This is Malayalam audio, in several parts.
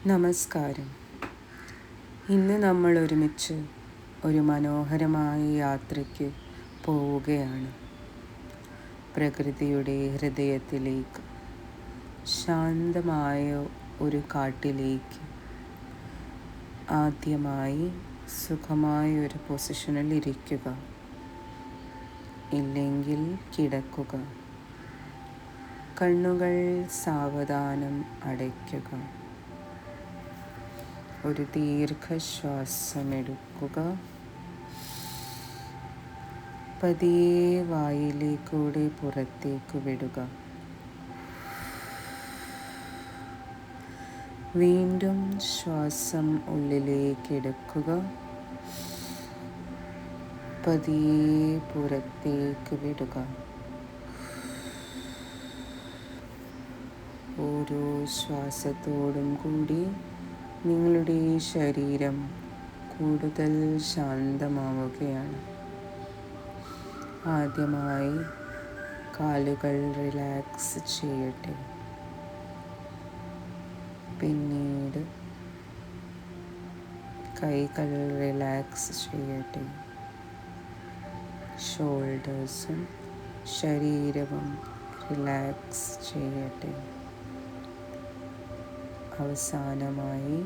നമസ്കാരം. ഇന്ന് നമ്മൾ ഒരുമിച്ച് ഒരു മനോഹരമായ യാത്രയ്ക്ക് പോവുകയാണ്. പ്രകൃതിയുടെ ഹൃദയത്തിലേക്ക്, ശാന്തമായ ഒരു കാട്ടിലേക്ക്. ആദ്യമായി സുഖമായ ഒരു പൊസിഷനിൽ ഇരിക്കുക, ഇല്ലെങ്കിൽ കിടക്കുക. കണ്ണുകൾ സാവധാനം അടയ്ക്കുക. ഒരു ദീർഘശ്വാസമെടുക്കുക. പതിയെ വായിലേക്കൂടെ പുറത്തേക്ക് വിടുക. വീണ്ടും ശ്വാസം ഉള്ളിലേക്ക് എടുക്കുക. പതിയെ പുറത്തേക്ക് വിടുക. ഓരോ ശ്വാസത്തോടും കൂടി നിങ്ങളുടെ ശരീരം കൂടുതൽ ശാന്തമാവുകയാണ്. ആദ്യമായി കാലുകൾ റിലാക്സ് ചെയ്യട്ടെ. പിന്നീട് കൈകൾ റിലാക്സ് ചെയ്യട്ടെ. ഷോൾഡേഴ്സും ശരീരവും റിലാക്സ് ചെയ്യട്ടെ. അവസാനമായി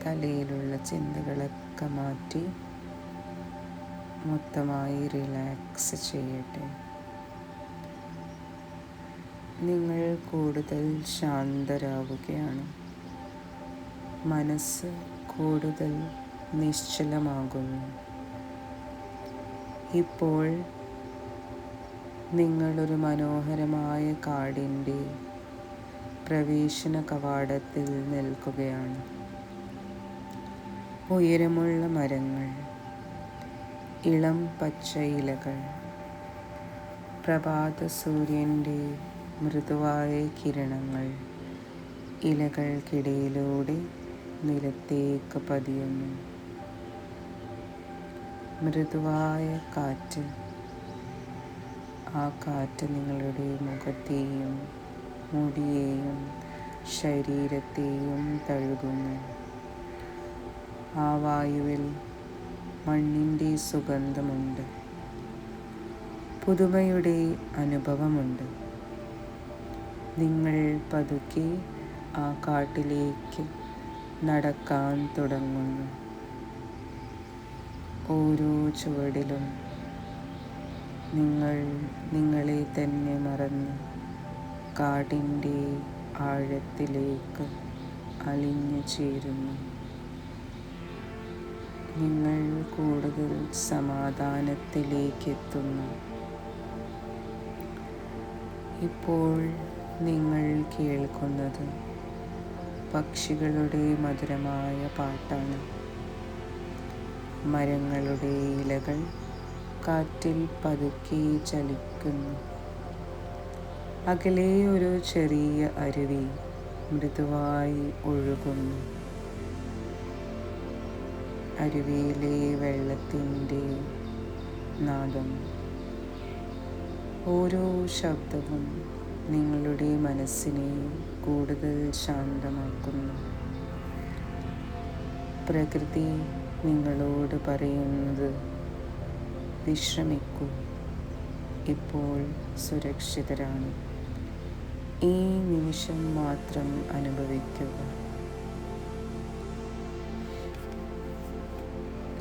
തലയിലുള്ള ചിന്തകളൊക്കെ മാറ്റി മൊത്തമായി റിലാക്സ് ചെയ്യട്ടെ. നിങ്ങൾ കൂടുതൽ ശാന്തരാവുകയാണ്. മനസ്സ് കൂടുതൽ നിശ്ചലമാകുന്നു. ഇപ്പോൾ നിങ്ങളൊരു മനോഹരമായ കാടിൻ്റെ പ്രവേശന കവാടത്തിൽ നിൽക്കുകയാണ്. ഉയരമുള്ള മരങ്ങൾ, ഇളം പച്ച ഇലകൾ, പ്രഭാത സൂര്യൻ്റെ മൃദുവായ കിരണങ്ങൾ ഇലകൾക്കിടയിലൂടെ നിലത്തേക്ക് പതിയുന്നു. മൃദുവായ കാറ്റ്, ആ കാറ്റ് നിങ്ങളുടെ മുഖത്തെയും മുടിയെയും ശരീരത്തെയും തഴുകുന്നു. ആ വായുവിൽ മണ്ണിൻ്റെ സുഗന്ധമുണ്ട്. പുതുമയുടെ അനുഭവമുണ്ട്. നിങ്ങൾ പതുക്കെ ആ കാട്ടിലേക്ക് നടക്കാൻ തുടങ്ങുന്നു. ഓരോ ചുവടിലും നിങ്ങൾ നിങ്ങളെ തന്നെ മറന്ന് കാടിൻ്റെ ആഴത്തിലേക്ക് അലിഞ്ഞു ചേരുന്നു. നിങ്ങൾ കൂടുതൽ സമാധാനത്തിലേക്കെത്തുന്നു. ഇപ്പോൾ നിങ്ങൾ കേൾക്കുന്നത് പക്ഷികളുടെ മധുരമായ പാട്ടാണ്. മരങ്ങളുടെ ഇലകൾ കാറ്റിൽ പതുക്കെ ചലിക്കുന്നു. അകലെ ഒരു ചെറിയ അരുവി മൃദുവായി ഒഴുകുന്നു. അരുവിയിലെ വെള്ളത്തിൻ്റെ നാദം, ഓരോ ശബ്ദവും നിങ്ങളുടെ മനസ്സിനെ കൂടുതൽ ശാന്തമാക്കുന്നു. പ്രകൃതി നിങ്ങളോട് പറയുന്നത്, വിശ്രമിക്കൂ, ഇപ്പോൾ സുരക്ഷിതരാണ്. ഈ നിമിഷം മാത്രം അനുഭവിക്കുക.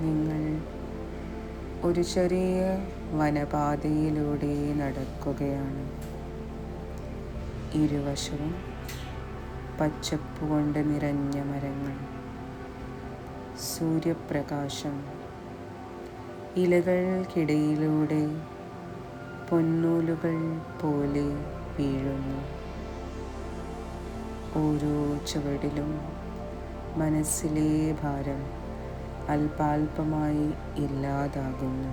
നിങ്ങൾ ഒരു ചെറിയ വനപാതയിലൂടെ നടക്കുകയാണ്. ഇരുവശവും പച്ചപ്പ് കൊണ്ട് നിറഞ്ഞ മരങ്ങൾ, സൂര്യപ്രകാശം ഇലകൾക്കിടയിലൂടെ പൊന്നൂലുകൾ പോലെ വീഴുന്നു. ഓരോ ചുവടിലും മനസ്സിലെ ഭാരം അല്പാൽപമായി ഇല്ലാതാകുന്നു.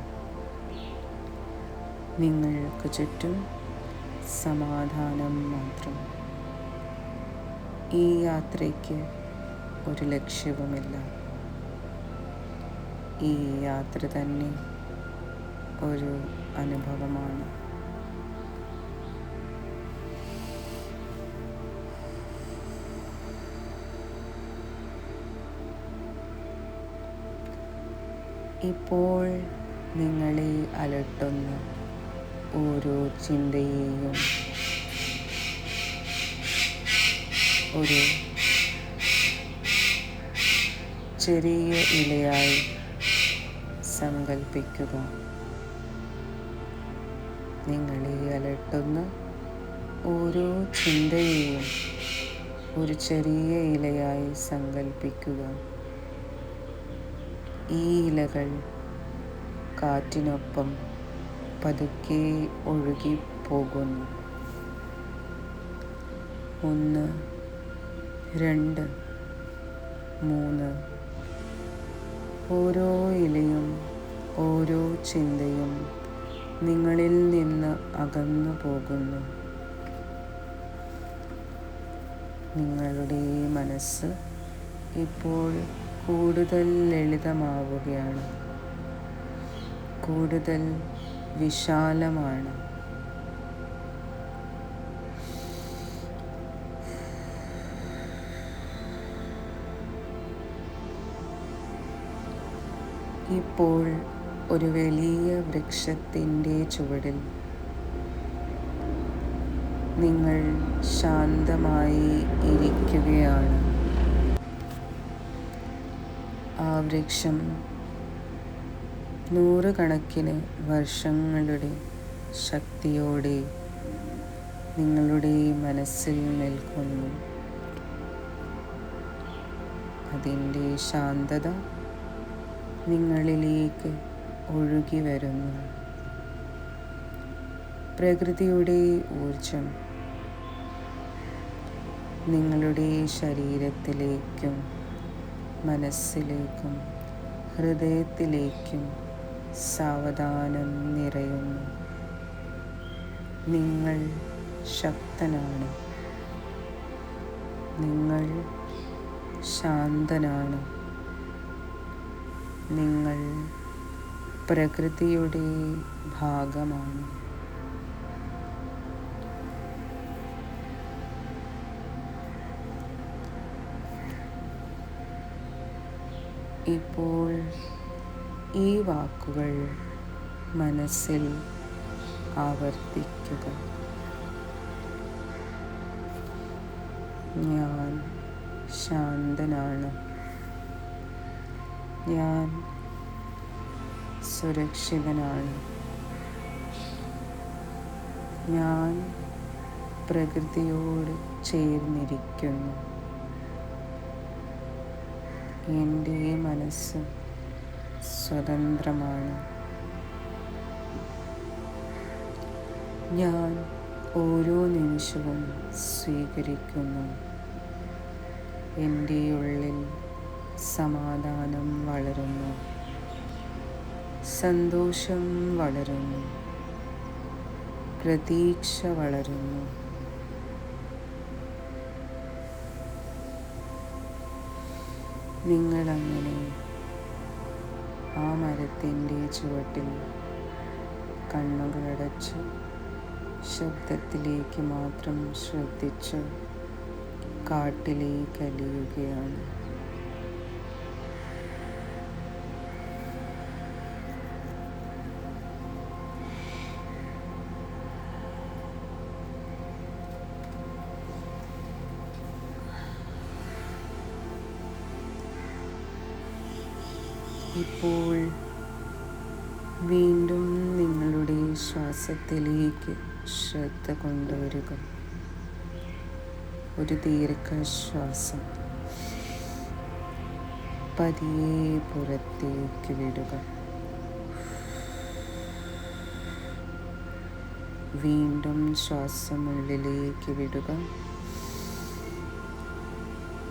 നിങ്ങൾക്ക് ചുറ്റും സമാധാനം മാത്രം. ഈ യാത്രയ്ക്ക് ഒരു ലക്ഷ്യവുമില്ല. ഈ യാത്ര തന്നെ ഒരു അനുഭവമാണ്. ഇപ്പോൾ നിങ്ങളെ അലട്ടുന്ന ഓരോ ചിന്തയെയും ഒരു ചെറിയ ഇലയായി സങ്കൽപ്പിക്കുക. നിങ്ങളെ അലട്ടുന്ന ഓരോ ചിന്തയെയും ഒരു ചെറിയ ഇലയായി സങ്കൽപ്പിക്കുക. ഈ ഇലകൾ കാറ്റിനൊപ്പം പതുക്കെ ഒഴുകിപ്പോകുന്നു. 1, 2, 3. ഓരോ ഇലയും ഓരോ ചിന്തയും നിങ്ങളിൽ നിന്ന് അകന്നു പോകുന്നു. നിങ്ങളുടെ മനസ്സ് ഇപ്പോൾ കൂടുതൽ ലളിതമാവുകയാണ്, കൂടുതൽ വിശാലമാണ്. ഇപ്പോൾ ഒരു വലിയ വൃക്ഷത്തിൻ്റെ ചുവടിൽ നിങ്ങൾ ശാന്തമായി ഇരിക്കുകയാണ്. ആ വൃക്ഷം നൂറുകണക്കിന് വർഷങ്ങളുടെ ശക്തിയോടെ നിങ്ങളുടെ മനസ്സിൽ നിൽക്കുന്നു. അതിൻ്റെ ശാന്തത നിങ്ങളിലേക്ക് ഒഴുകി വരുന്നു. പ്രകൃതിയുടെ ഊർജം നിങ്ങളുടെ ശരീരത്തിലേക്കും മനസ്സിലേക്കും ഹൃദയത്തിലേക്കും സാവധാനം നിറയുന്നു. നിങ്ങൾ ശക്തനാണ്, നിങ്ങൾ ശാന്തനാണ്, നിങ്ങൾ പ്രകൃതിയുടെ ഭാഗമാണ്. ഇപ്പോൾ ഈ വാക്കുകൾ മനസ്സിൽ ആവർത്തിക്കുക. ഞാൻ ശാന്തനാണ്, ഞാൻ സുരക്ഷിതനാണ്, ഞാൻ പ്രകൃതിയോട് ചേർന്നിരിക്കുന്നു. എൻ്റെ മനസ്സ് സ്വതന്ത്രമാണ്. ഞാൻ ഓരോ നിമിഷവും സ്വീകരിക്കുന്നു. എൻ്റെ ഉള്ളിൽ സമാധാനം വളരുന്നു, സന്തോഷം വളരുന്നു, പ്രതീക്ഷ വളരുന്നു. നിങ്ങളങ്ങനെ ആ മരത്തിൻ്റെ ചുവട്ടിൽ കണ്ണുകളടച്ച് ശബ്ദത്തിലേക്ക് മാത്രം ശ്രദ്ധിച്ച് കാട്ടിലേക്ക് അലിയുകയാണ്. ഇപ്പോൾ വീണ്ടും നിങ്ങളുടെ ശ്വാസത്തിലേക്ക് ശ്രദ്ധ കൊണ്ടുവരിക. ഒരു ദീർഘശ്വാസം പതിയെ പുറത്തേക്ക് വിടുക. വീണ്ടും ശ്വാസം ഉള്ളിലേക്ക് വിടുക,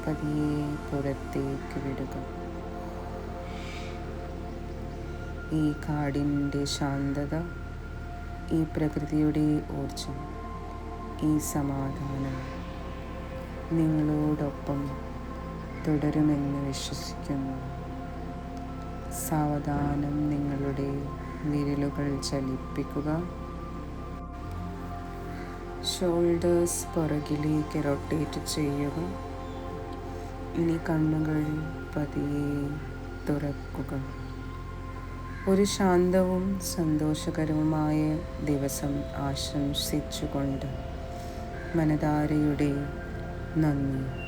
പതിയെ പുറത്തേക്ക് വിടുക. ഈ കാടിൻ്റെ ശാന്തത, ഈ പ്രകൃതിയുടെ ഊർജം, ഈ സമാധാനം നിങ്ങളോടൊപ്പം തുടരുമെന്ന് വിശ്വസിക്കുന്നു. സാവധാനം നിങ്ങളുടെ വിരലുകൾ ചലിപ്പിക്കുക. ഷോൾഡേഴ്സ് പുറകിലേക്ക് റൊട്ടേറ്റ് ചെയ്യുക. ഇനി കണ്ണുകൾ പതിയെ തുറക്കുക. ഒരു ശാന്തവും സന്തോഷകരവുമായ ദിവസം ആശംസിച്ചുകൊണ്ട് മനധാരയുടെ നന്ദി.